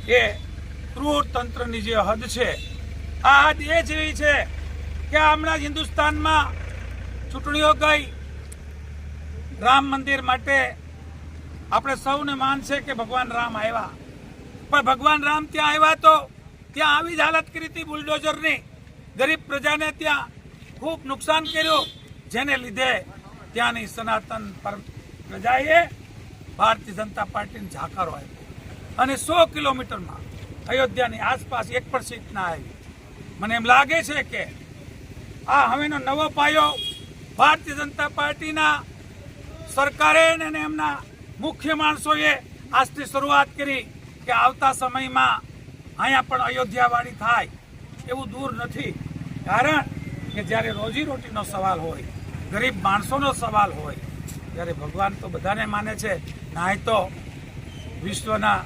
એ ક્રૂર તંત્રની જે હદ છે, આ હદ એ જેવી છે કે હમણાં જ હિન્દુસ્તાનમાં ચૂંટણીઓ ગઈ, રામ મંદિર માટે આપણે સૌને માન છે કે ભગવાન રામ આવ્યા, પણ ભગવાન રામ ત્યાં આવ્યા તો ત્યાં આવી જ હાલત કરી હતી બુલડોઝરની, ગરીબ પ્રજાને ત્યાં ખૂબ નુકસાન કર્યું, જેને લીધે ત્યાંની સનાતન પ્રજાએ ભારતીય જનતા પાર્ટીને જાકારો આપ્યો અને 100 કિલોમીટરમાં અયોધ્યાની આસપાસ એક પણ સીટ ના આવી. મને એમ લાગે છે કે આ હવેનો નવો પાયો ભારતીય જનતા પાર્ટીના સરકારે અને એમના મુખ્ય માણસોએ આજથી શરૂઆત કરી કે આવતા સમયમાં અહીંયા પણ અયોધ્યાવાળી થાય એવું દૂર નથી. કારણ કે જ્યારે રોજીરોટીનો સવાલ હોય, ગરીબ માણસોનો સવાલ હોય, ત્યારે ભગવાન તો બધાને માને છે, નાય તો વિશ્વના